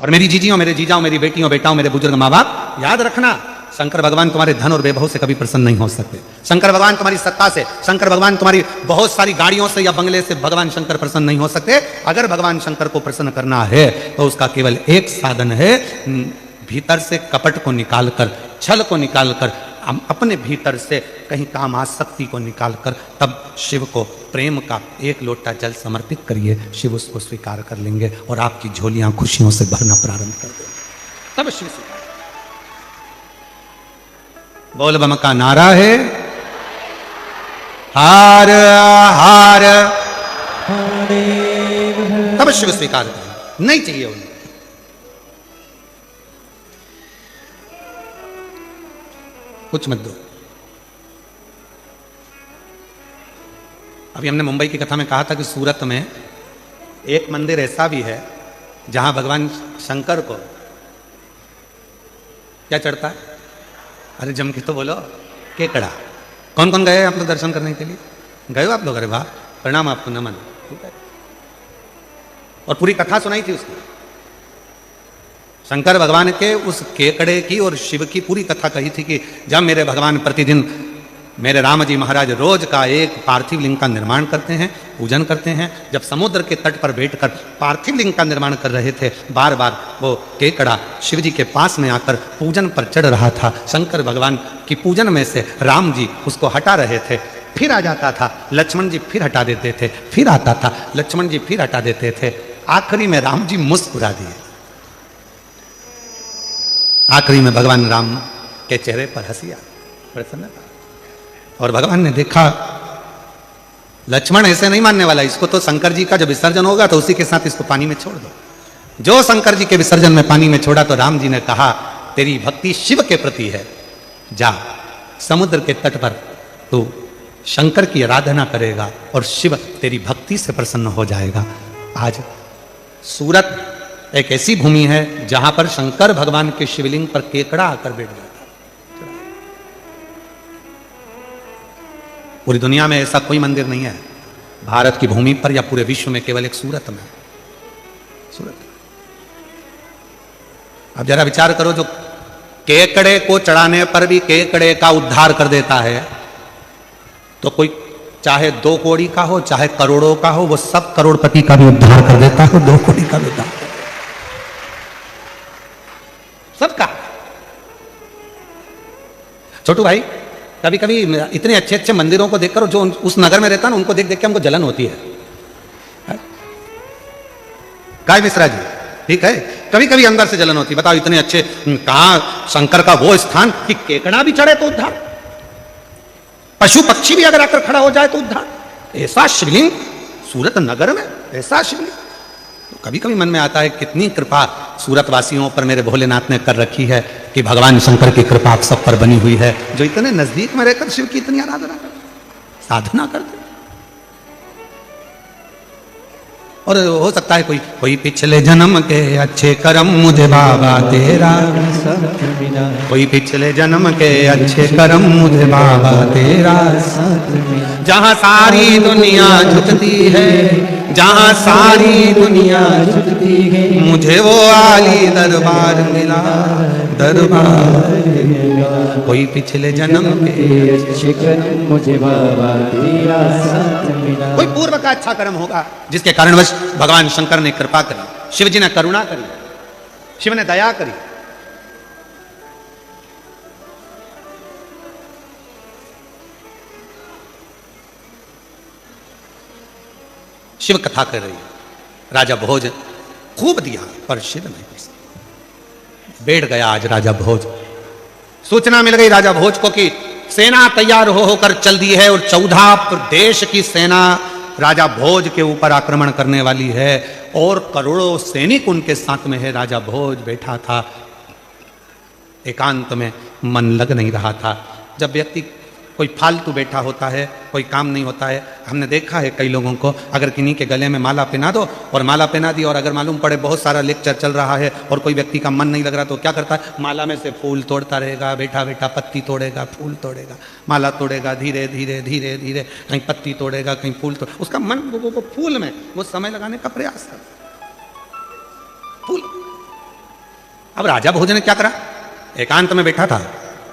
और मेरी जीजियों, मेरे जीजाओं, मेरी बेटियों, बेटाओं, मेरे बुजुर्ग माँ बाप, याद रखना, शंकर भगवान तुम्हारे धन और वैभव से कभी प्रसन्न नहीं हो सकते। शंकर भगवान तुम्हारी सत्ता से, शंकर भगवान तुम्हारी बहुत सारी गाड़ियों से या बंगले से भगवान शंकर प्रसन्न नहीं हो सकते। अगर भगवान शंकर को प्रसन्न करना है तो उसका केवल एक साधन है, भीतर से कपट को निकालकर, छल को निकालकर, अपने भीतर से कहीं कामासक्ति को निकालकर तब शिव को प्रेम का एक लोटा जल समर्पित करिए। शिव उसको स्वीकार कर लेंगे और आपकी झोलियां खुशियों से भरना प्रारंभ कर देंगे, तब शिव स्वीकार। बोल बम का नारा है, हार हार, तब शिव स्वीकार करें, नहीं चाहिए उन्हें। कुछ मत दो। अभी हमने मुंबई की कथा में कहा था कि सूरत में एक मंदिर ऐसा भी है जहां भगवान शंकर को क्या चढ़ता है? अरे जम के तो बोलो, केकड़ा। कौन कौन गए आप लोग दर्शन करने के लिए? गए हो आप लोग? अरे वाह, प्रणाम आपको, नमन। ठीक है, और पूरी कथा सुनाई थी उसकी, शंकर भगवान के उस केकड़े की और शिव की पूरी कथा कही थी कि जब मेरे भगवान प्रतिदिन, मेरे राम जी महाराज रोज का एक पार्थिव लिंग का निर्माण करते हैं, पूजन करते हैं। जब समुद्र के तट पर बैठकर पार्थिव लिंग का निर्माण कर रहे थे, बार बार वो केकड़ा शिव जी के पास में आकर पूजन पर चढ़ रहा था। शंकर भगवान की पूजन में से राम जी उसको हटा रहे थे, फिर आ जाता था, लक्ष्मण जी फिर हटा देते थे, फिर आता था, लक्ष्मण जी फिर हटा देते थे। आखिरी में राम जी मुस्कुरा दिए, आखिरी में भगवान राम के चेहरे पर हंसी आ, प्रसन्नता। और भगवान ने देखा लक्ष्मण ऐसे नहीं मानने वाला, इसको तो शंकर जी का जब विसर्जन होगा तो उसी के साथ इसको पानी में छोड़ दो। जो शंकर जी के विसर्जन में पानी में छोड़ा तो राम जी ने कहा, तेरी भक्ति शिव के प्रति है, जा समुद्र के तट पर तू शंकर की आराधना करेगा और शिव तेरी भक्ति से प्रसन्न हो जाएगा। आज सूरत एक ऐसी भूमि है जहां पर शंकर भगवान के शिवलिंग पर केकड़ा आकर बैठ जाता है। पूरी दुनिया में ऐसा कोई मंदिर नहीं है, भारत की भूमि पर या पूरे विश्व में, केवल एक सूरत में। सूरत। अब जरा विचार करो, जो केकड़े को चढ़ाने पर भी केकड़े का उद्धार कर देता है, तो कोई चाहे 2 कौड़ी का हो, चाहे करोड़ों का हो, वो सब करोड़पति का भी उद्धार कर देता है, 2 कौड़ी का भी उद्धार सबका। छोटू भाई, कभी कभी इतने अच्छे अच्छे मंदिरों को देखकर, जो उस नगर में रहता है ना, उनको देख देख के हमको जलन होती है। काय मिश्रा जी, ठीक है, कभी कभी अंदर से जलन होती है। बताओ, इतने अच्छे, कहां शंकर का वो स्थान कि केकड़ा भी चढ़े तो उद्धार, पशु पक्षी भी अगर आकर खड़ा हो जाए तो उद्धार। ऐसा शिवलिंग सूरत नगर में, ऐसा शिवलिंग। तो कभी कभी मन में आता है कितनी कृपा सूरत वासियों पर मेरे भोलेनाथ ने कर रखी है कि भगवान शंकर की कृपा आप सब पर बनी हुई है, जो इतने नजदीक में रहकर शिव की इतनी आराधना करते, साधना करते। और हो सकता है कोई पिछले जन्म के अच्छे कर्म मुझे बाबा तेरा, कोई पिछले जन्म के अच्छे कर्म मुझे बाबा तेरा, जहां सारी दुनिया झुकती है, जहां सारी दुनिया झुकती है, मुझे वो आली दरबार मिला, दरबार मिला। कोई पिछले जन्म के अच्छे कर्म मुझे बाबा तेरा साथ मिला। कोई पूर्व का अच्छा कर्म होगा जिसके कारणवश भगवान शंकर ने कृपा करी, शिव जी ने करुणा करी, शिव ने दया करी। शिव कथा कर रही है, राजा भोज खूब दिया पर शिव नहीं पसंद। बैठ गया आज राजा भोज। सूचना मिल गई राजा भोज को कि सेना तैयार होकर चल दी है और 14 प्रदेश की सेना राजा भोज के ऊपर आक्रमण करने वाली है और करोड़ों सैनिक उनके साथ में है। राजा भोज बैठा था, एकांत में, मन लग नहीं रहा था। जब व्यक्ति कोई फालतू बैठा होता है, कोई काम नहीं होता है, हमने देखा है कई लोगों को, अगर किन्हीं के गले में माला पहना दो और माला पहना दी, और अगर मालूम पड़े बहुत सारा लेक्चर चल रहा है और कोई व्यक्ति का मन नहीं लग रहा तो क्या करता है, माला में से फूल तोड़ता रहेगा, बैठा बैठा पत्ती तोड़ेगा, फूल तोड़ेगा, माला तोड़ेगा, धीरे धीरे धीरे धीरे, कहीं पत्ती तोड़ेगा, कहीं फूल तोड़, उसका मन वो फूल में वो समय लगाने का प्रयास करता। फूल अब राजा भोज ने क्या करा, एकांत में बैठा था,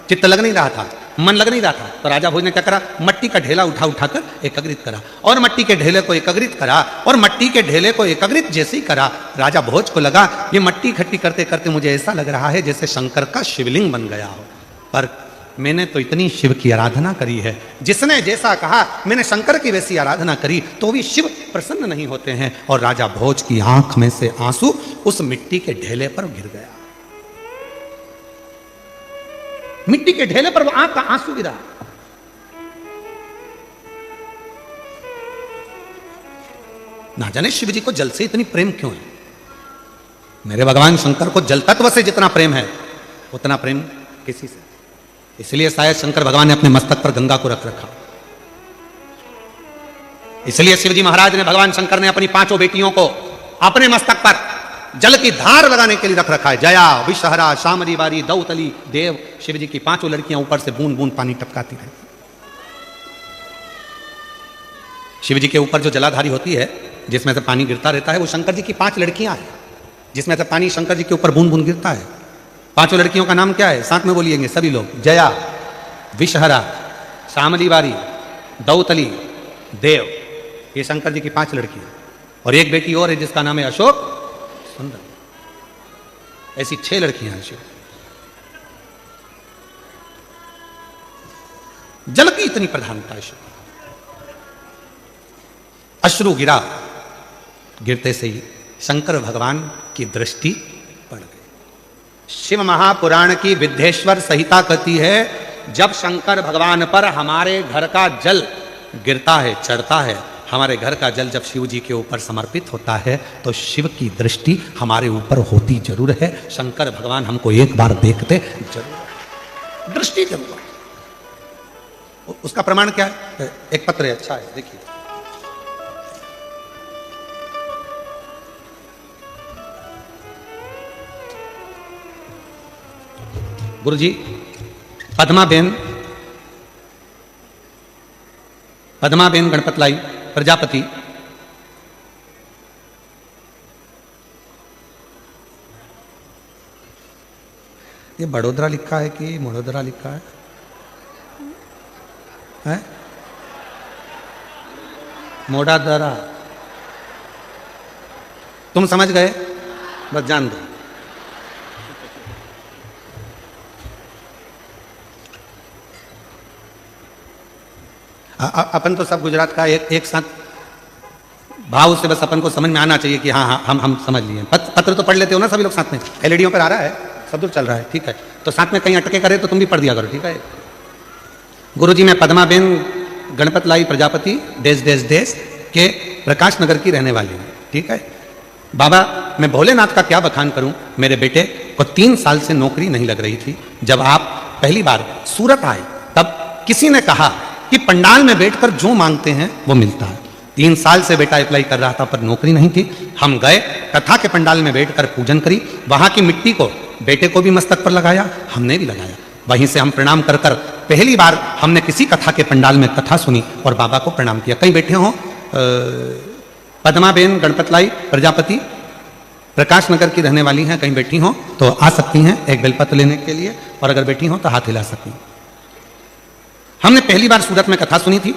चित्त लग नहीं रहा था, मन लग नहीं रहा था, तो राजा भोज ने क्या करा, मट्टी का ढेला उठाकर एकत्रित करा और मट्टी के ढेले को एकत्रित करा और मट्टी के ढेले को एकत्रित जैसे ही करा, राजा भोज को लगा ये मट्टी इकट्ठी करते करते मुझे ऐसा लग रहा है जैसे शंकर का शिवलिंग बन गया हो। पर मैंने तो इतनी शिव की आराधना करी है, जिसने जैसा कहा मैंने शंकर की वैसी आराधना करी तो भी शिव प्रसन्न नहीं होते हैं। और राजा भोज की आंख में से आंसू उस मिट्टी के ढेले पर गिर गया, मिट्टी के ढेले पर वो आंख का आंसू गिरा। ना जाने शिव जी को जल से इतनी प्रेम क्यों है। मेरे भगवान शंकर को जल तत्व से जितना प्रेम है उतना प्रेम किसी से, इसलिए शायद शंकर भगवान ने अपने मस्तक पर गंगा को रख रखा। इसलिए शिवजी महाराज ने, भगवान शंकर ने अपनी 5 बेटियों को अपने मस्तक पर जल की धार लगाने के लिए रख रखा है। जया, विषहरा, शामरी बारी, दौतली, देव। शिव जी की 5 लड़कियां ऊपर से बूंद बूंद पानी टपकाती रहती। शिव जी के ऊपर जो जलाधारी होती है जिसमें से पानी गिरता रहता है वो शंकर जी की 5 लड़कियां हैं, जिसमें से पानी शंकर जी के ऊपर बूंद बूंद गिरता है। 5 लड़कियों का नाम क्या है, साथ में बोलिएंगे सभी लोग। जया, विषहरा, शामली बारी, दौतली, देव। ये शंकर जी की 5 लड़कियां। और एक बेटी और है जिसका नाम है अशोक सुंदर। ऐसी 6 लड़कियां हैं शिव। जल की इतनी प्रधानता है शिव। अश्रु गिरा, गिरते से ही शंकर भगवान की दृष्टि पड़ गई। शिव महापुराण की विद्येश्वर संहिता कहती है जब शंकर भगवान पर हमारे घर का जल गिरता है, चढ़ता है, हमारे घर का जल जब शिव जी के ऊपर समर्पित होता है तो शिव की दृष्टि हमारे ऊपर होती जरूर है। शंकर भगवान हमको एक बार देखते जरूर, दृष्टि जरूर। उसका प्रमाण क्या है, एक पत्र है, अच्छा है, देखिए। गुरुजी, पद्माबेन गणपतलाई प्रजापति, ये बड़ोदरा लिखा है कि मोड़ोदरा लिखा है? मोड़ादरा। तुम समझ गए, बस जान दो। अपन तो सब गुजरात का एक साथ भाव से बस अपन को समझ में आना चाहिए कि हाँ हाँ हम समझ लिए। पत्र तो पढ़ लेते हो ना सभी लोग साथ में, एलईडीओ पर आ रहा है, सब दूर चल रहा है, ठीक है। तो साथ में कहीं अटके करे तो तुम भी पढ़ दिया करो, ठीक है। गुरुजी, मैं पद्माबेन गणपतलाई प्रजापति देश के प्रकाश नगर की रहने वाली हूँ, ठीक है। बाबा, मैं भोलेनाथ का क्या बखान करूं। मेरे बेटे को 3 साल से नौकरी नहीं लग रही थी। जब आप पहली बार सूरत आए तब किसी ने कहा कि पंडाल में बैठकर जो मांगते हैं वो मिलता है। 3 साल से बेटा अप्लाई कर रहा था पर नौकरी नहीं थी। हम गए, कथा के पंडाल में बैठकर पूजन करी, वहां की मिट्टी को बेटे को भी मस्तक पर लगाया, हमने भी लगाया। वहीं से हम प्रणाम कर पहली बार हमने किसी कथा के पंडाल में कथा सुनी और बाबा को प्रणाम किया। कहीं बैठे हो पद्माबेन गणपतलाई प्रजापति प्रकाश नगर की रहने वाली हैं, कहीं बैठी हो तो आ सकती हैं एक बेलपत्र लेने के लिए, और अगर बैठी हो तो हाथ हिला सकती हैं। हमने पहली बार सूरत में कथा सुनी थी,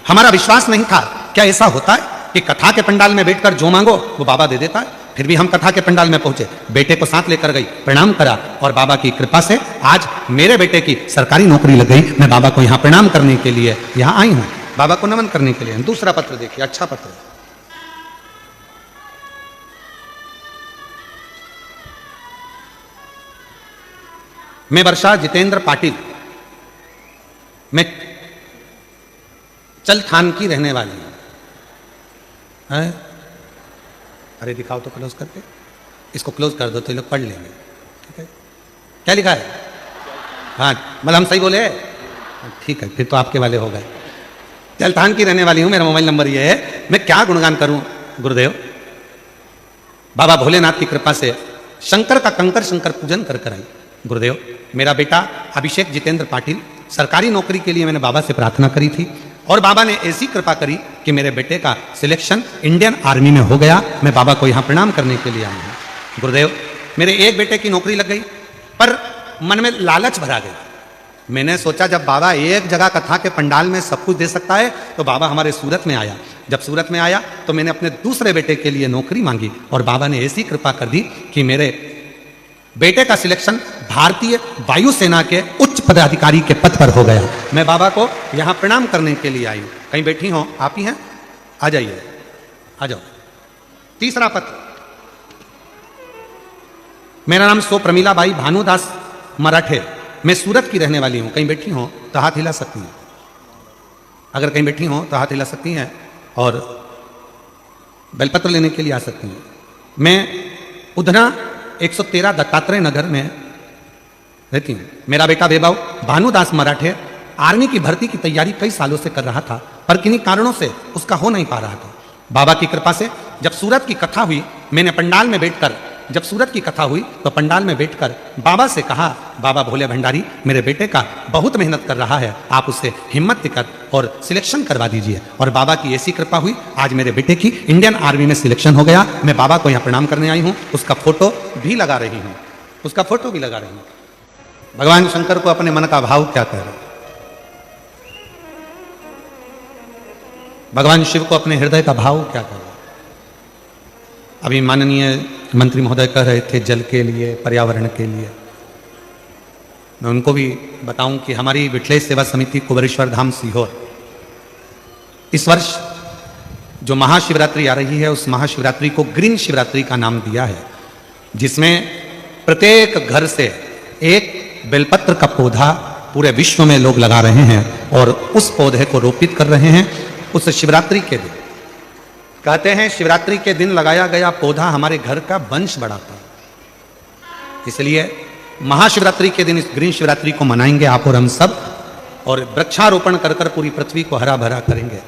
हमारा विश्वास नहीं था क्या ऐसा होता है कि कथा के पंडाल में बैठकर जो मांगो वो बाबा दे देता है। फिर भी हम कथा के पंडाल में पहुंचे, बेटे को साथ लेकर गई, प्रणाम करा, और बाबा की कृपा से आज मेरे बेटे की सरकारी नौकरी लग गई। मैं बाबा को यहाँ प्रणाम करने के लिए यहाँ आई हूँ, बाबा को नमन करने के लिए। दूसरा पत्र देखिए, अच्छा पत्र है। मैं वर्षा जितेंद्र पाटिल, मैं चलथान की रहने वाली हूं। अरे दिखाओ तो क्लोज करके, इसको क्लोज कर दो तो ये लोग पढ़ लेंगे, ठीक है। क्या लिखा है? हाँ, मतलब हम सही बोले? ठीक है, फिर तो आपके वाले हो गए। चलथान की रहने वाली हूं, मेरा मोबाइल नंबर ये है। मैं क्या गुणगान करूं गुरुदेव। बाबा भोलेनाथ की कृपा से शंकर का कंकर शंकर पूजन कर कर आई। गुरुदेव, मेरा बेटा अभिषेक जितेंद्र पाटिल, सरकारी नौकरी के लिए मैंने बाबा से प्रार्थना करी थी और बाबा ने ऐसी कृपा करी कि मेरे बेटे का सिलेक्शन इंडियन आर्मी में हो गया। मैं बाबा को यहाँ प्रणाम करने के लिए आया हूँ। गुरुदेव, मेरे एक बेटे की नौकरी लग गई, पर मन में लालच भरा गया। मैंने सोचा जब बाबा एक जगह कथा के पंडाल में सब कुछ दे सकता है तो बाबा हमारे सूरत में आया। जब सूरत में आया तो मैंने अपने दूसरे बेटे के लिए नौकरी मांगी और बाबा ने ऐसी कृपा कर दी कि मेरे बेटे का सिलेक्शन भारतीय वायुसेना के उच्च पदाधिकारी के पद पर हो गया। मैं बाबा को यहां प्रणाम करने के लिए आई हूं। कहीं बैठी हो? आप ही हैं? आ जाइए, आ जाओ। तीसरा पत्र। मेरा नाम सो प्रमीला बाई भानुदास मराठे, मैं सूरत की रहने वाली हूं। कहीं बैठी हो तो हाथ हिला सकती हैं। अगर कहीं बैठी हो तो हाथ हिला सकती हैं और बेलपत्र लेने के लिए आ सकती हैं। मैं उधना 113 दत्तात्रेय नगर में रहती हूँ। मेरा बेटा वैभव भानुदास मराठे आर्मी की भर्ती की तैयारी कई सालों से कर रहा था, पर किन्हीं कारणों से उसका हो नहीं पा रहा था। बाबा की कृपा से जब सूरत की कथा हुई, मैंने पंडाल में बैठकर जब सूरत की कथा हुई तो पंडाल में बैठकर बाबा से कहा, बाबा भोले भंडारी, मेरे बेटे का बहुत मेहनत कर रहा है, आप उससे हिम्मत दिकर और सिलेक्शन करवा दीजिए। और बाबा की ऐसी कृपा हुई, आज मेरे बेटे की इंडियन आर्मी में सिलेक्शन हो गया। मैं बाबा को यहाँ प्रणाम करने आई हूँ। उसका फोटो भी लगा रही हूँ, उसका फोटो भी लगा रही हूँ। भगवान शंकर को अपने मन का भाव क्या कह रहे, भगवान शिव को अपने हृदय का भाव क्या कह रहे। अभी माननीय मंत्री महोदय कह रहे थे जल के लिए, पर्यावरण के लिए। मैं उनको भी बताऊं कि हमारी विठलेश सेवा समिति कुबेरेश्वर धाम सीहोर इस वर्ष जो महाशिवरात्रि आ रही है, उस महाशिवरात्रि को ग्रीन शिवरात्रि का नाम दिया है, जिसमें प्रत्येक घर से एक बेलपत्र का पौधा पूरे विश्व में लोग लगा रहे हैं और उस पौधे को रोपित कर रहे हैं उस शिवरात्रि के दिन। कहते हैं शिवरात्रि के दिन लगाया गया पौधा हमारे घर का वंश बढ़ाता है। इसलिए महाशिवरात्रि के दिन इस ग्रीन शिवरात्रि को मनाएंगे आप और हम सब, और वृक्षारोपण कर कर पूरी पृथ्वी को हरा भरा करेंगे।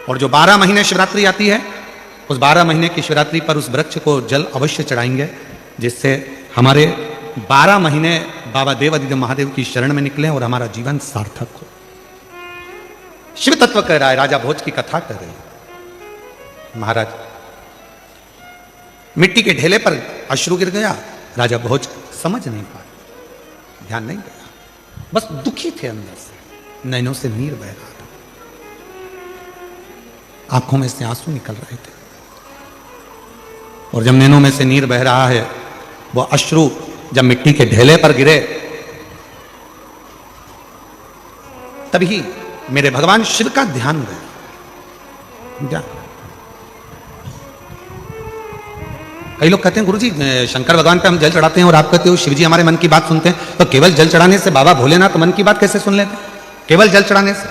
और जो 12 महीने शिवरात्रि आती है, उस 12 महीने की शिवरात्रि पर उस वृक्ष को जल अवश्य चढ़ाएंगे, जिससे हमारे 12 महीने बाबा देवादिदेव महादेव की शरण में निकले और हमारा जीवन सार्थक हो। शिव तत्व कह रहा है, राजा भोज की कथा कर रही है। महाराज मिट्टी के ढेले पर अश्रु गिर गया, राजा भोज समझ नहीं पाया, ध्यान नहीं गया, बस दुखी थे अंदर से, नैनों से नीर बह रहा था, आंखों में से आंसू निकल रहे थे। और जब नैनों में से नीर बह रहा है, वो अश्रु जब मिट्टी के ढेले पर गिरे, तभी मेरे भगवान शिव का ध्यान गया। कई लोग कहते हैं गुरुजी शंकर भगवान पे हम जल चढ़ाते हैं और आप कहते हो शिव जी हमारे मन की बात सुनते हैं, तो केवल जल चढ़ाने से बाबा भोलेनाथ मन की बात कैसे सुन लेते? केवल जल चढ़ाने से?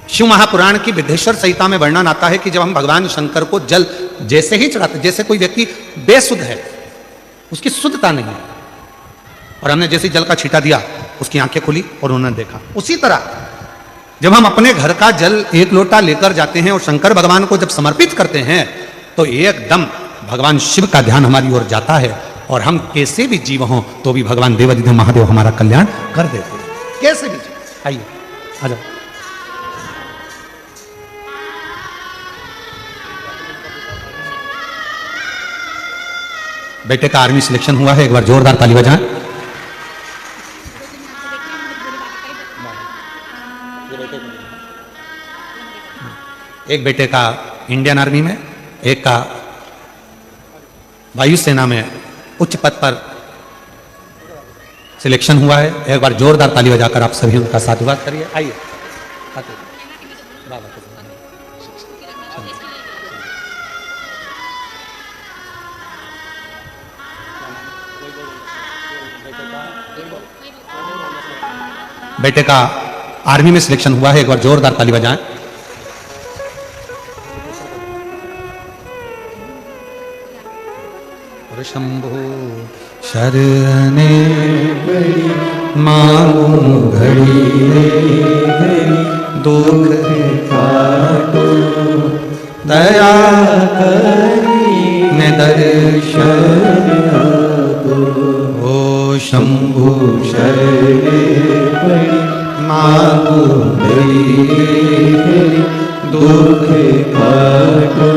शिव महापुराण की विद्धेश्वर संहिता में वर्णन आता है कि जब हम भगवान शंकर को जल जैसे ही चढ़ाते, जैसे कोई व्यक्ति बेसुध है, उसकी शुद्धता नहीं है, और हमने जैसे जल का छींटा दिया, उसकी आंखें खुली और उन्होंने देखा, उसी तरह जब हम अपने घर का जल एक लोटा लेकर जाते हैं और शंकर भगवान को जब समर्पित करते हैं, तो एकदम भगवान शिव का ध्यान हमारी ओर जाता है और हम कैसे भी जीव हों तो भी भगवान देवादिदेव महादेव हमारा कल्याण कर देते हैं, कैसे भी जीव। आइए आ जाओ। बेटे का आर्मी सिलेक्शन हुआ है, एक बार जोरदार ताली बजाएं। एक बेटे का इंडियन आर्मी में, एक का वायुसेना में उच्च पद पर सिलेक्शन हुआ है। एक बार जोरदार ताली बजाकर आप सभी उनका साधुवाद करिए। आइए बेटे का आर्मी में सिलेक्शन हुआ है, एक बार जोरदार ताली बजाएं। शंभो शरणे मांगू घड़ी दुख काटो दया करी दर्शन ओ शंभो शरणे मांगू घड़ी दुख काटो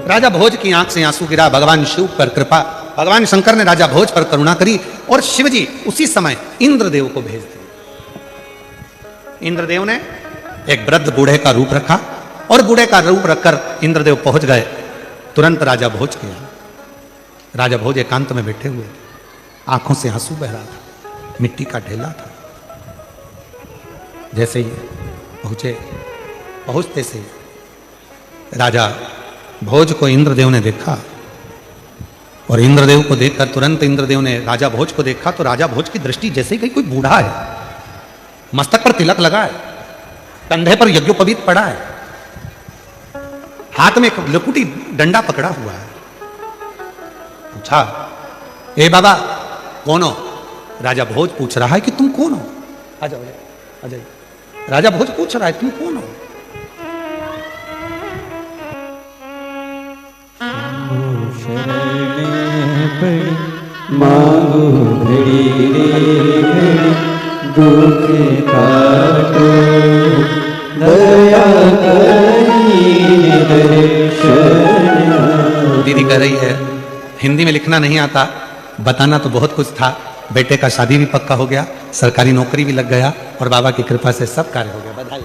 राजा भोज की आंख से आंसू गिरा। भगवान शिव पर कृपा, भगवान शंकर ने राजा भोज पर करुणा करी और शिवजी उसी समय इंद्रदेव को भेज दिए। इंद्रदेव ने एक वृद्ध बूढ़े का रूप रखा और बूढ़े का रूप रखकर इंद्रदेव पहुंच गए तुरंत राजा भोज के यहाँ। राजा भोज एकांत में बैठे हुए, आंखों से आंसू बह रहा था, मिट्टी का ढेला था। जैसे ही पहुंचते से राजा भोज को इंद्रदेव ने देखा और इंद्रदेव को देखकर तुरंत इंद्रदेव ने राजा भोज को देखा तो राजा भोज की दृष्टि जैसे ही कोई बूढ़ा है, मस्तक पर तिलक लगा है, कंधे पर यज्ञोपवीत पड़ा है, हाथ में एक लकुटी डंडा पकड़ा हुआ है। पूछा, ए बाबा कौन हो? राजा भोज पूछ रहा है कि तुम कौन हो? आ जाओ आ जाइए। राजा भोज पूछ रहा है तुम कौन हो? मांगो घड़ी रे घड़ी दुख काटो दया करी दर्शन। दीदी कह रही है हिंदी में लिखना नहीं आता, बताना तो बहुत कुछ था। बेटे का शादी भी पक्का हो गया, सरकारी नौकरी भी लग गया और बाबा की कृपा से सब कार्य हो गया। बधाई,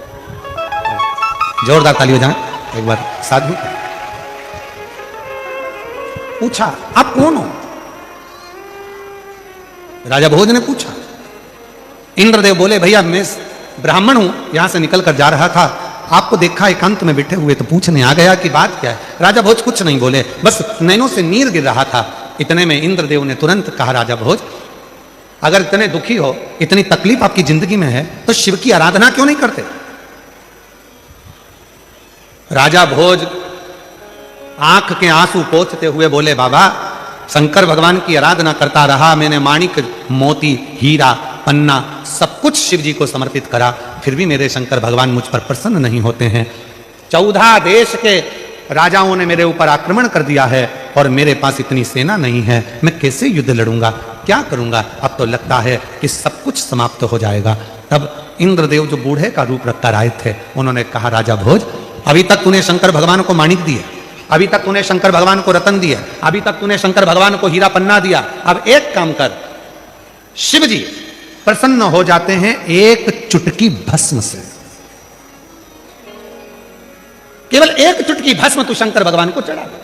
जोरदार ताली हो जाए एक बार। साधु पूछा आप कौन हो? राजा भोज ने पूछा। इंद्रदेव बोले भैया मैं ब्राह्मण हूं, यहां से निकल कर जा रहा था, आपको देखा एकांत में बैठे हुए तो पूछने आ गया कि बात क्या है। राजा भोज कुछ नहीं बोले, बस नैनों से नीर गिर रहा था। इतने में इंद्रदेव ने तुरंत कहा, राजा भोज अगर इतने दुखी हो, इतनी तकलीफ आपकी जिंदगी में है तो शिव की आराधना क्यों नहीं करते? राजा भोज आंख के आंसू पोंछते हुए बोले, बाबा शंकर भगवान की आराधना करता रहा, मैंने माणिक मोती हीरा पन्ना सब कुछ शिव जी को समर्पित करा, फिर भी मेरे शंकर भगवान मुझ पर प्रसन्न नहीं होते हैं। 14 देश के राजाओं ने मेरे ऊपर आक्रमण कर दिया है और मेरे पास इतनी सेना नहीं है, मैं कैसे युद्ध लड़ूंगा, क्या करूंगा? अब तो लगता है कि सब कुछ समाप्त हो जाएगा। तब इंद्रदेव जो बूढ़े का रूप रखकर आए थे उन्होंने कहा, राजा भोज अभी तक तूने शंकर भगवान को माणिक दिए, अभी तक तूने शंकर भगवान को रतन दिया, अभी तक तूने शंकर भगवान को हीरा पन्ना दिया, अब एक काम कर, शिव जी प्रसन्न हो जाते हैं एक चुटकी भस्म से। केवल एक चुटकी भस्म तू शंकर भगवान को चढ़ा दे।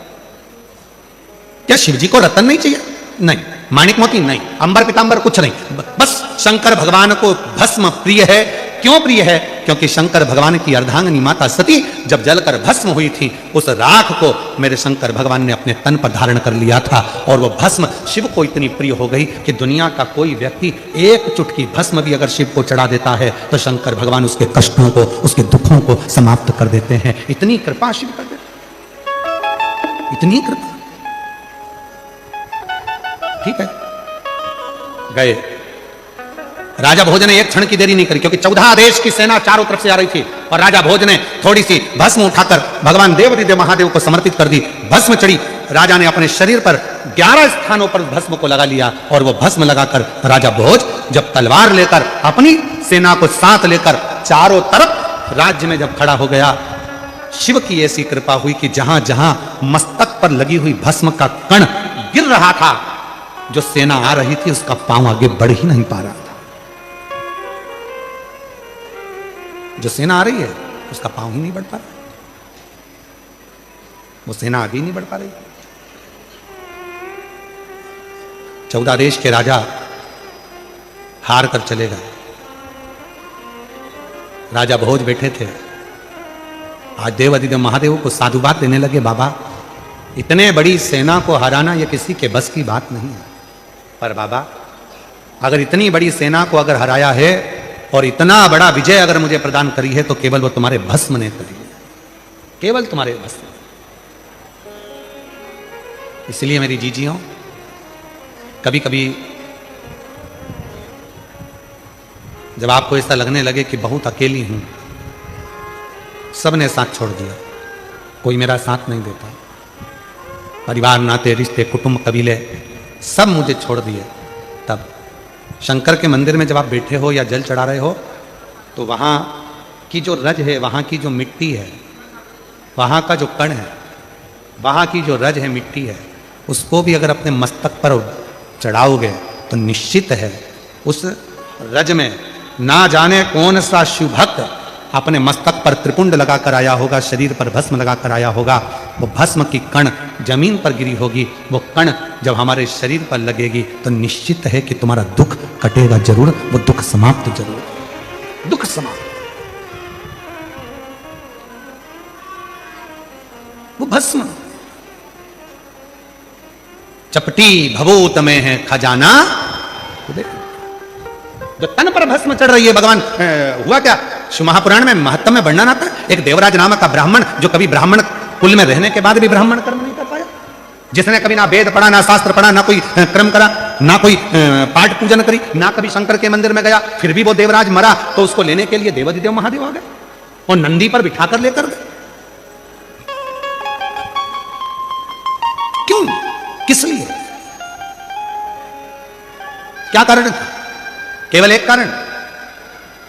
क्या शिव जी को रतन नहीं चाहिए? नहीं, माणिक मोती नहीं, अंबर पीतांबर कुछ नहीं, बस शंकर भगवान को भस्म प्रिय है। क्यों प्रिय है? क्योंकि शंकर भगवान की अर्धांगिनी माता सती जब जलकर भस्म हुई थी, उस राख को मेरे शंकर भगवान ने अपने तन पर धारण कर लिया था और वो भस्म शिव को इतनी प्रिय हो गई कि दुनिया का कोई व्यक्ति एक चुटकी भस्म भी अगर शिव को चढ़ा देता है तो शंकर भगवान उसके कष्टों को, उसके दुखों को समाप्त कर देते हैं। इतनी कृपा शिव कर देते, इतनी कृपा। ठीक है, गए। राजा भोज ने एक क्षण की देरी नहीं करी, क्योंकि 14 देश की सेना चारों तरफ से आ रही थी और राजा भोज ने थोड़ी सी भस्म उठाकर भगवान देवादिदेव महादेव को समर्पित कर दी। भस्म चढ़ी, राजा ने अपने शरीर पर 11 स्थानों पर भस्म को लगा लिया और वो भस्म लगाकर राजा भोज जब तलवार लेकर अपनी सेना को साथ लेकर चारों तरफ राज्य में जब खड़ा हो गया, शिव की ऐसी कृपा हुई कि जहां जहां मस्तक पर लगी हुई भस्म का कण गिर रहा था, जो सेना आ रही थी उसका पांव आगे बढ़ ही नहीं पा रहा था। जो सेना आ रही है उसका पांव ही नहीं बढ़ पा रहा, वो सेना आगे ही नहीं बढ़ पा रही। 14 देश के राजा हार कर चले गए। राजा भोज बैठे थे। आज देवादिदेव महादेव को साधुवाद देने लगे, बाबा इतने बड़ी सेना को हराना यह किसी के बस की बात नहीं है, पर बाबा अगर इतनी बड़ी सेना को अगर हराया है और इतना बड़ा विजय अगर मुझे प्रदान करी है तो केवल वो तुम्हारे भस्म ने करी है, केवल तुम्हारे भस्म। इसलिए मेरी जीजियों, कभी कभी जब आपको ऐसा लगने लगे कि बहुत अकेली हूं, सबने साथ छोड़ दिया, कोई मेरा साथ नहीं देता, परिवार नाते रिश्ते कुटुंब कबीले सब मुझे छोड़ दिए, तब शंकर के मंदिर में जब आप बैठे हो या जल चढ़ा रहे हो तो वहाँ की जो रज है, वहाँ की जो मिट्टी है, वहाँ का जो कण है, वहाँ की जो रज है, मिट्टी है, उसको भी अगर अपने मस्तक पर चढ़ाओगे तो निश्चित है उस रज में ना जाने कौन सा शिव भक्त अपने मस्तक पर त्रिपुंड लगाकर आया होगा, शरीर पर भस्म लगाकर आया होगा। वो भस्म की कण जमीन पर गिरी होगी, वो कण जब हमारे शरीर पर लगेगी तो निश्चित है कि तुम्हारा दुख कटेगा जरूर, वो दुख समाप्त जरूर, दुख समाप्त। वो भस्म चपटी भभूत में है खजाना, जो तन पर भस्म चढ़ रही है। भगवान हुआ क्या, शिव महापुराण में महत्व में वर्णन आता है, एक देवराज नामक का ब्राह्मण जो कभी ब्राह्मण कुल में रहने के बाद भी ब्राह्मण कर्म नहीं कर पाया, जिसने कभी ना वेद पढ़ा, ना शास्त्र पढ़ा, ना कोई क्रम करा, ना कोई पाठ पूजन करी, ना कभी शंकर के मंदिर में गया, फिर भी वो देवराज मरा तो उसको लेने के लिए देवाधिदेव महादेव आ गए और नंदी पर बिठाकर लेकर गए। क्यों, किस लिए, क्या कारण था? केवल एक कारण,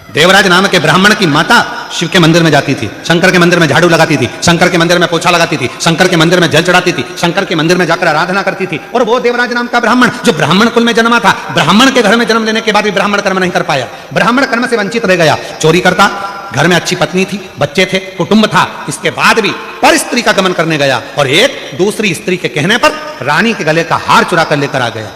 देवराज नाम के ब्राह्मण की माता शिव के मंदिर में जाती थी, शंकर के मंदिर में झाड़ू लगाती थी, शंकर के मंदिर में पोछा लगाती थी, शंकर के मंदिर में जल चढ़ाती थी, शंकर के मंदिर में जाकर आराधना करती थी। और वो देवराज नाम का ब्राह्मण जो ब्राह्मण कुल में जन्मा था, ब्राह्मण के घर में जन्म लेने के बाद भी ब्राह्मण कर्म नहीं कर पाया, ब्राह्मण कर्म से वंचित रह गया, चोरी करता, घर में अच्छी पत्नी थी, बच्चे थे, कुटुंब था, इसके बाद भी पर स्त्री का गमन करने गया और एक दूसरी स्त्री के कहने पर रानी के गले का हार चुरा कर लेकर आ गया।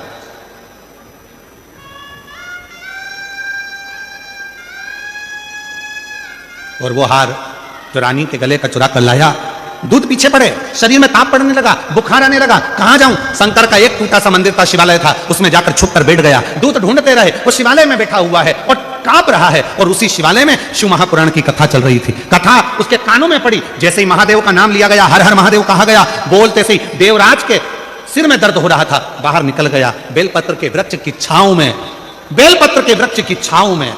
और वो हार जो रानी के गले का चुरा कर लाया, दूध पीछे पड़े, शरीर में ताप पड़ने लगा, बुखार आने लगा, कहां जाऊं? शंकर का एक टूटा सा मंदिर था, शिवालय था, उसमें जाकर छुप कर बैठ गया, दूध ढूंढते रहे, वो शिवालय में बैठा हुआ है और कांप रहा है और उसी शिवालय में शिव महापुराण की कथा चल रही थी। कथा उसके कानों में पड़ी, जैसे ही महादेव का नाम लिया गया, हर हर महादेव कहा गया, बोलते से ही देवराज के सिर में दर्द हो रहा था, बाहर निकल गया, बेलपत्र के वृक्ष की छांव में, बेलपत्र के वृक्ष की छांव में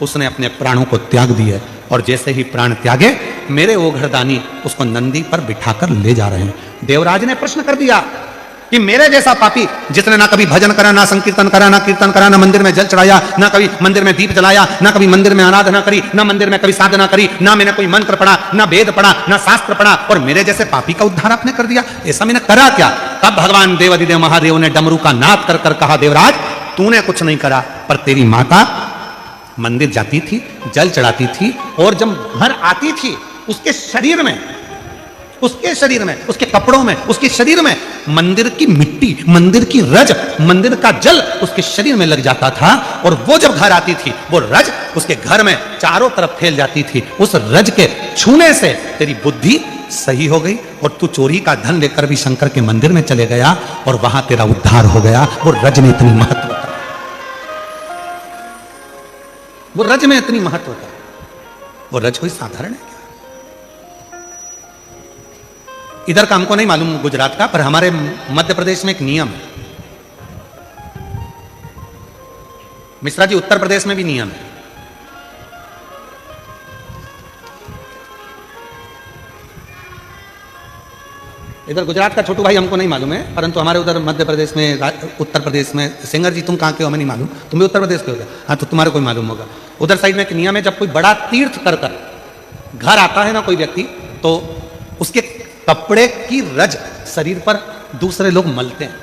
उसने अपने प्राणों को त्याग दिए और जैसे ही प्राण त्यागे, मेरे वो घरदानी उसको नंदी पर बिठाकर ले जा रहे हैं। देवराज ने प्रश्न कर दिया कि मेरे जैसा पापी जिसने ना कभी भजन करा, ना संकीर्तन करा, ना कीर्तन करा, ना मंदिर में जल चढ़ाया, ना कभी मंदिर में दीप जलाया, ना कभी मंदिर में आराधना करी, ना मंदिर में कभी साधना करी, ना मैंने कोई मंत्र पढ़ा, ना वेद पढ़ा, ना शास्त्र पढ़ा, और मेरे जैसे पापी का उद्धार आपने कर दिया, ऐसा मैंने करा क्या? तब भगवान देवाधिदेव महादेव ने डमरू का नाद कर कर कहा, देवराज तूने कुछ नहीं करा, पर तेरी माता मंदिर जाती थी, जल चढ़ाती थी और जब घर आती थी उसके शरीर में, उसके कपड़ों में, उसके शरीर में मंदिर की मिट्टी, मंदिर की रज, मंदिर का जल उसके शरीर में लग जाता था और वो जब घर आती थी वो रज उसके घर में चारों तरफ फैल जाती थी। उस रज के छूने से तेरी बुद्धि सही हो गई और तू चोरी का धन लेकर भी शंकर के मंदिर में चले गया और वहां तेरा उद्धार हो गया। वो रज में इतनी महत्व, वो रज में इतनी महत्व था। वो रज कोई साधारण है क्या? इधर का हमको नहीं मालूम गुजरात का, पर हमारे मध्य प्रदेश में एक नियम है। मिश्रा जी उत्तर प्रदेश में भी नियम है। इधर गुजरात का छोटू भाई हमको नहीं मालूम है, परंतु हमारे उधर मध्य प्रदेश में, उत्तर प्रदेश में, सिंगर जी तुम कहाँ के हो हमें नहीं मालूम, तुम भी उत्तर प्रदेश के हो क्या? हाँ, तो तुम्हारे कोई मालूम होगा। उधर साइड में एक नियम है, जब कोई बड़ा तीर्थ कर कर घर आता है ना कोई व्यक्ति, तो उसके कपड़े की रज शरीर पर दूसरे लोग मलते हैं।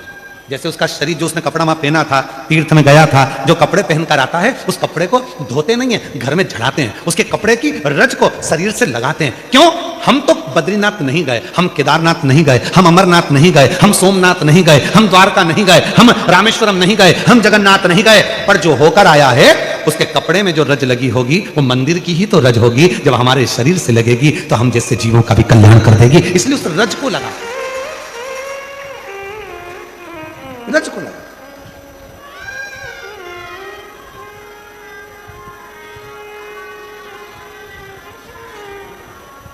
जैसे उसका शरीर, जो उसने कपड़ा वहां पहना था, तीर्थ में गया था, जो कपड़े पहनकर आता है उस कपड़े को धोते नहीं है, घर में झड़ाते हैं, उसके कपड़े की रज को शरीर से लगाते हैं। क्यों? हम तो बद्रीनाथ नहीं गए, हम केदारनाथ नहीं गए, हम अमरनाथ नहीं गए, हम सोमनाथ नहीं गए, हम द्वारका नहीं गए, हम रामेश्वरम नहीं गए, हम जगन्नाथ नहीं गए, पर जो होकर आया है उसके कपड़े में जो रज लगी होगी वो मंदिर की ही तो रज होगी। जब हमारे शरीर से लगेगी तो हम जैसे जीवों का भी कल्याण कर देगी, इसलिए उस रज को लगा, रज को लगा।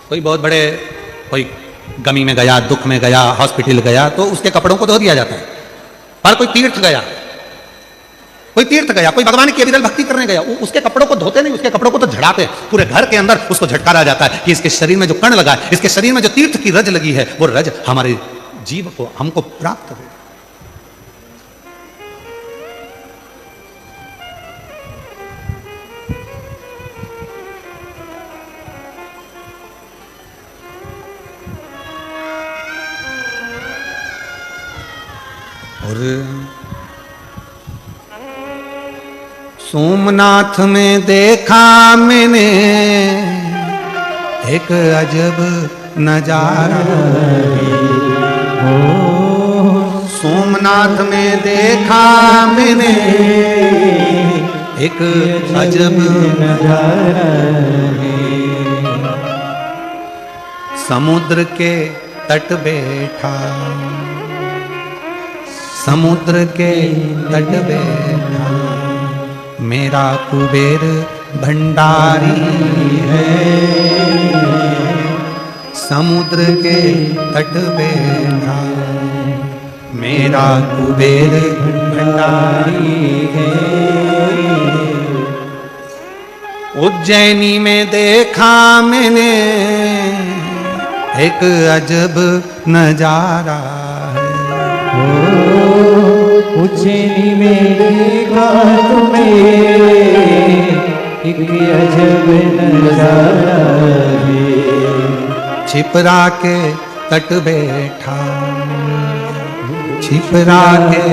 कोई बहुत बड़े, कोई गमी में गया, दुख में गया, हॉस्पिटल गया, तो उसके कपड़ों को धो दिया जाता है। पर कोई तीर्थ गया, कोई भगवान की अविरल भक्ति करने गया, उसके कपड़ों को धोते नहीं, उसके कपड़ों को तो झड़ाते हैं। पूरे घर के अंदर उसको झटकारा जाता है कि इसके शरीर में जो कण लगा है, इसके शरीर में जो तीर्थ की रज लगी है, वो रज हमारे जीव को, हमको प्राप्त हो। और सोमनाथ में देखा मैंने एक अजब नजारा। सोमनाथ में देखा मैंने एक अजब नजारा। समुद्र के तट बैठा, समुद्र के तट बैठा मेरा कुबेर भंडारी है। समुद्र के तट बैठा मेरा कुबेर भंडारी है। उज्जैनी में देखा मैंने एक अजब नजारा है। उज्जैनी में देखा तुम्हें एक अजब नजारा है। छिपरा के तट बैठा, छिपरा के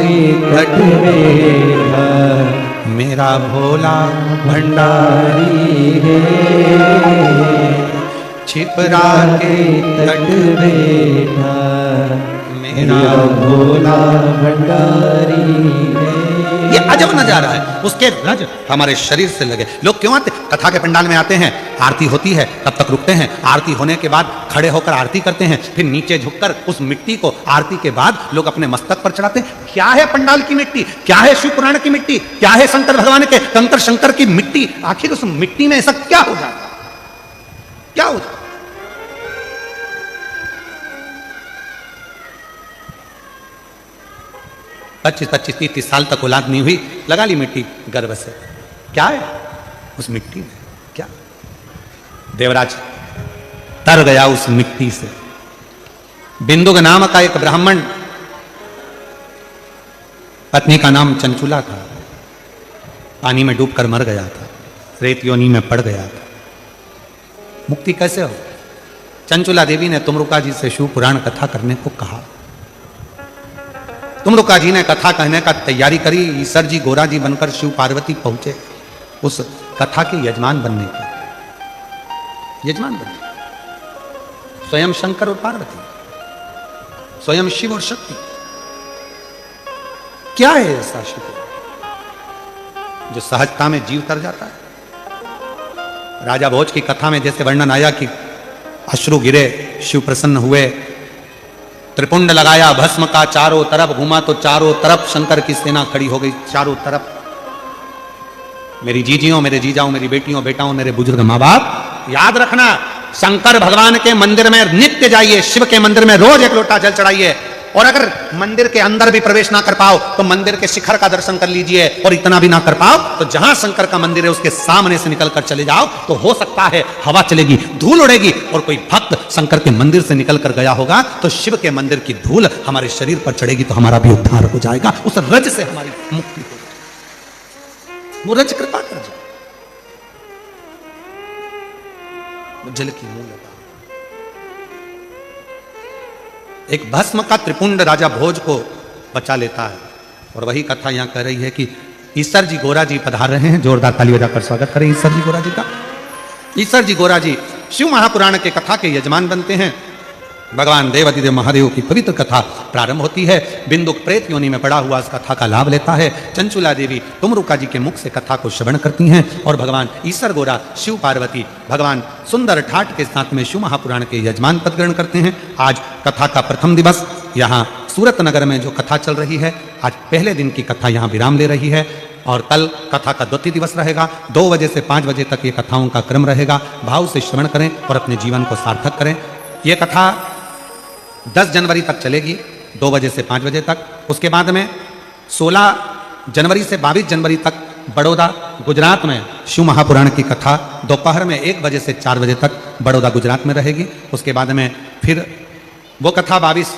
तट बैठा मेरा भोला भंडारी है। छिपरा के तट बैठा मेरा भोला भंडारी है। ये अजब नजारा है, उसके रज हमारे शरीर से लगे। लोग क्यों आते? कथा के पंडाल में आते हैं, आरती होती है, तब तक रुकते हैं। आरती होने के बाद खड़े होकर आरती करते हैं, फिर नीचे झुककर उस मिट्टी को आरती के बाद लोग अपने मस्तक पर चढ़ाते हैं। क्या है पंडाल की मिट्टी? क्या है शिव पुराण की मिट्टी? क्या है शंकर भगवान के कंकर शंकर की मिट्टी? आखिर उस मिट्टी में ऐसा क्या हो जाता? क्या हो जाता? 25-25, 30 साल तक औलाद नहीं हुई, लगा ली मिट्टी गर्भ से। क्या है उस मिट्टी में? क्या? देवराज तर गया उस मिट्टी से। बिंदुक नाम का एक ब्राह्मण, पत्नी का नाम चंचुला था, पानी में डूबकर मर गया था, रेत योनि में पड़ गया था। मुक्ति कैसे हो? चंचुला देवी ने तुमरुका जी से शिव पुराण कथा करने को कहा। तुमरुका जी ने कथा कहने का तैयारी करी। ईसर जी गोरा जी बनकर शिव पार्वती पहुंचे उस कथा के यजमान बनने के, यजमान बनने। स्वयं शंकर और पार्वती, स्वयं शिव और शक्ति। क्या है ऐसा शिव जो सहजता में जीव तर जाता है? राजा भोज की कथा में जैसे वर्णन आया कि अश्रु गिरे, शिव प्रसन्न हुए, त्रिपुंड लगाया भस्म का, चारों तरफ घूमा तो चारों तरफ शंकर की सेना खड़ी हो गई। चारों तरफ मेरी जीजियों, मेरे जीजाओं, मेरी बेटियों, बेटाओं, मेरे बुजुर्ग माँ बाप, याद रखना, शंकर भगवान के मंदिर में नित्य जाइए, शिव के मंदिर में रोज एक लोटा जल चढ़ाइए। और अगर मंदिर के अंदर भी प्रवेश ना कर पाओ तो मंदिर के शिखर का दर्शन कर लीजिए। और इतना भी ना कर पाओ तो जहां शंकर का मंदिर है उसके सामने से निकलकर चले जाओ, तो हो सकता है हवा चलेगी, धूल उड़ेगी, और कोई भक्त शंकर के मंदिर से निकल कर गया होगा तो शिव के मंदिर की धूल हमारे शरीर पर चढ़ेगी, तो हमारा भी उद्धार हो जाएगा, उस रज से हमारी मुक्ति हो जाएगी। वो रज कृपा कर जाए, जल की मूल लगा। एक भस्म का त्रिपुंड राजा भोज को बचा लेता है। और वही कथा यहां कह रही है कि ईसर जी गोरा जी पधार रहे हैं। जोरदार ताली बजाकर स्वागत करें ईसर जी गोरा जी का। ईसर जी गोरा जी शिव महापुराण के कथा के यजमान बनते हैं। भगवान देवादिदेव महादेव की पवित्र कथा प्रारंभ होती है। बिंदुक प्रेत योनि में पड़ा हुआ इस कथा का लाभ लेता है। चंचुला देवी तुमरुका जी के मुख से कथा को श्रवण करती हैं और भगवान ईसर गोरा, शिव पार्वती, भगवान सुंदर ठाट के साथ में शिव महापुराण के यजमान पद ग्रहण करते हैं। आज कथा का प्रथम दिवस यहाँ सूरत नगर में जो कथा चल रही है, आज पहले दिन की कथा यहाँ विराम ले रही है और कल कथा का द्वितीय दिवस रहेगा। 2 बजे से 5 बजे तक ये कथाओं का क्रम रहेगा। भाव से श्रवण करें और अपने जीवन को सार्थक करें। ये कथा 10 जनवरी तक चलेगी, 2 बजे से 5 बजे तक। उसके बाद में 16 जनवरी से 22 जनवरी तक बड़ौदा गुजरात में शिव महापुराण की कथा दोपहर में 1 बजे से 4 बजे तक बड़ौदा गुजरात में रहेगी। उसके बाद में फिर वो कथा 22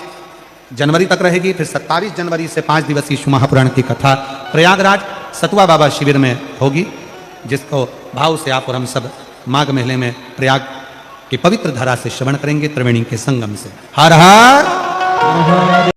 जनवरी तक रहेगी। फिर 27 जनवरी से 5 दिवसीय शिव महापुराण की कथा प्रयागराज सतुआ बाबा शिविर में होगी, जिसको भाव से आप और हम सब माघ महीने में प्रयाग की पवित्र धारा से श्रवण करेंगे, त्रिवेणी के संगम से। हर हर